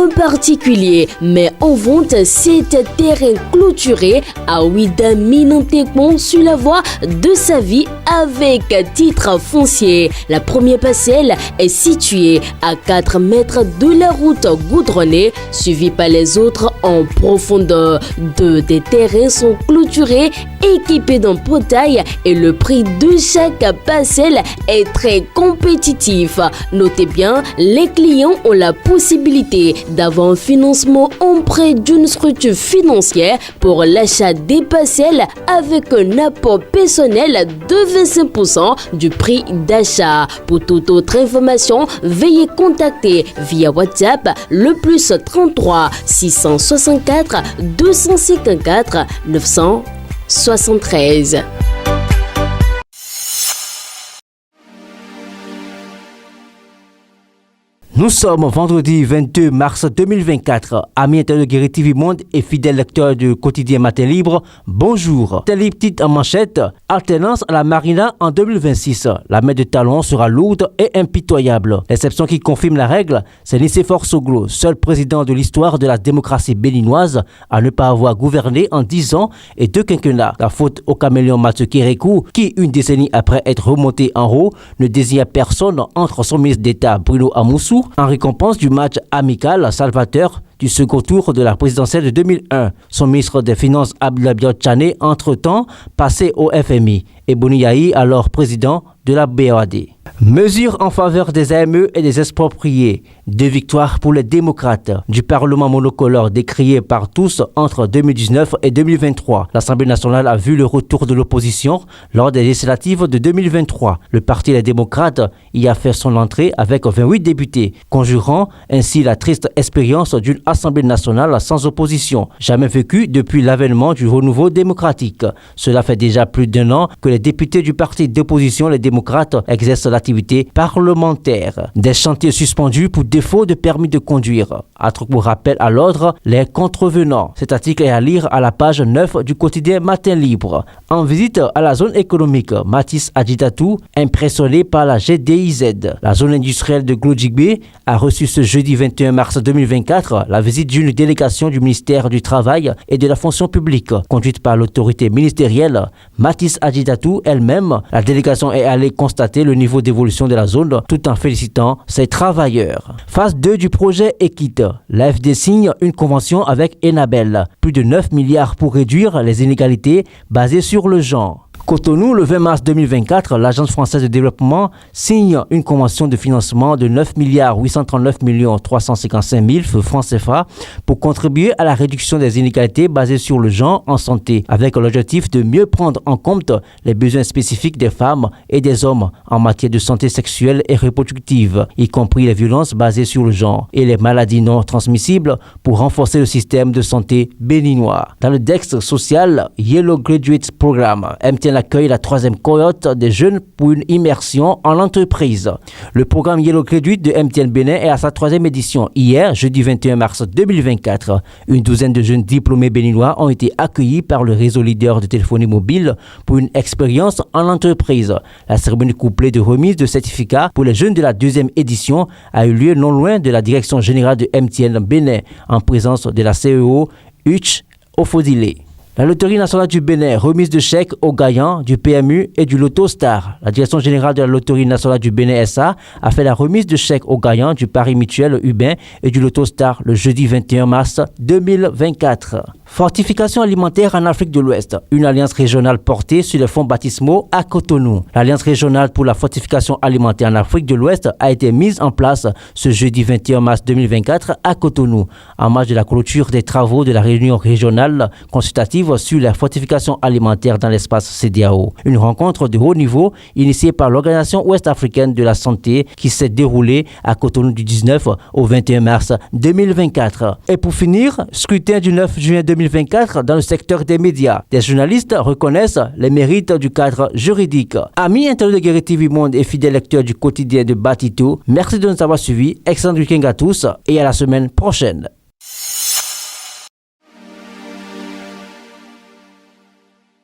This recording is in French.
Un particulier met en vente 7 terrains clôturés à Ouida-Minantekmon sur la voie de sa vie avec titre foncier. La première parcelle est située à 4 mètres de la route goudronnée, suivie par les autres en profondeur. 2 des terrains sont clôturés, équipés d'un portail et le prix de chaque parcelle est très compétitif. Notez bien, les clients ont la possibilité d'avoir un financement auprès d'une structure financière pour l'achat des parcelles avec un apport personnel de 25% du prix d'achat. Pour toute autre information, veuillez contacter via WhatsApp le plus 33 664 254 973. Nous sommes vendredi 22 mars 2024. Amis internautes de Guéri TV Monde et fidèles lecteurs du quotidien Matin Libre, bonjour. Telle petite en manchette, alternance à la Marina en 2026. La main de Talon sera lourde et impitoyable. L'exception qui confirme la règle, c'est Nicéphore Soglo, seul président de l'histoire de la démocratie béninoise à ne pas avoir gouverné en 10 ans et 2 quinquennats. La faute au caméléon Mathieu Kérékou, qui, une décennie après être remonté en haut, ne désigna personne entre son ministre d'État Bruno Amoussou en récompense du match amical salvateur du second tour de la présidentielle de 2001. Son ministre des Finances Abdoulaye Biotchane, entre-temps, passé au FMI, et Boni Yahi, alors président de la BOAD. Mesures en faveur des AME et des expropriés. 2 victoires pour les démocrates. Du Parlement monocolore décrié par tous entre 2019 et 2023. L'Assemblée nationale a vu le retour de l'opposition lors des législatives de 2023. Le Parti des démocrates y a fait son entrée avec 28 députés, conjurant ainsi la triste expérience d'une Assemblée nationale sans opposition, jamais vécue depuis l'avènement du renouveau démocratique. Cela fait déjà plus d'1 an que les députés du parti d'opposition, les démocrates, exercent l'activité parlementaire. Des chantiers suspendus pour défaut de permis de conduire. Autre pour rappel à l'ordre, les contrevenants. Cet article est à lire à la page 9 du quotidien Matin Libre. En visite à la zone économique, Mathis Adjidatou, impressionné par la GDIZ. La zone industrielle de Glodjigbe a reçu ce jeudi 21 mars 2024 la visite d'une délégation du ministère du Travail et de la fonction publique, conduite par l'autorité ministérielle Mathis Adjidatou elle-même. La délégation est allée constater le niveau d'évolution de la zone tout en félicitant ses travailleurs. Phase 2 du projet Equite. L'AFD signe une convention avec Enabel. Plus de 9 milliards pour réduire les inégalités basées sur le genre. Cotonou, le 20 mars 2024, l'Agence française de développement signe une convention de financement de 9 839 355 000 francs CFA pour contribuer à la réduction des inégalités basées sur le genre en santé, avec l'objectif de mieux prendre en compte les besoins spécifiques des femmes et des hommes en matière de santé sexuelle et reproductive, y compris les violences basées sur le genre et les maladies non transmissibles pour renforcer le système de santé béninois. Dans le DEX social Yellow Graduate Programme, MTN accueille la 3e cohorte des jeunes pour une immersion en entreprise. Le programme Yellow Graduate de MTN Bénin est à sa 3e édition. Hier, jeudi 21 mars 2024, une douzaine de jeunes diplômés béninois ont été accueillis par le réseau leader de téléphonie mobile pour une expérience en entreprise. La cérémonie couplée de remise de certificats pour les jeunes de la 2e édition a eu lieu non loin de la direction générale de MTN Bénin, en présence de la CEO Huch Ofodile. La Loterie nationale du Bénin, remise de chèques aux gagnants du PMU et du Loto Star. La direction générale de la Loterie nationale du Bénin SA a fait la remise de chèques aux gagnants du Paris Mutuel Ubin et du Loto Star le jeudi 21 mars 2024. Fortification alimentaire en Afrique de l'Ouest. Une alliance régionale portée sur les fonds baptismaux à Cotonou. L'Alliance régionale pour la fortification alimentaire en Afrique de l'Ouest a été mise en place ce jeudi 21 mars 2024 à Cotonou, en marge de la clôture des travaux de la réunion régionale consultative sur la fortification alimentaire dans l'espace CEDEAO. Une rencontre de haut niveau initiée par l'Organisation ouest-africaine de la santé qui s'est déroulée à Cotonou du 19 au 21 mars 2024. Et pour finir, scrutin du 9 juin 2024 dans le secteur des médias. Des journalistes reconnaissent les mérites du cadre juridique. Amis internautes de Guéri TV Monde et fidèles lecteurs du quotidien de Batito, merci de nous avoir suivis. Excellent week-end à tous et à la semaine prochaine.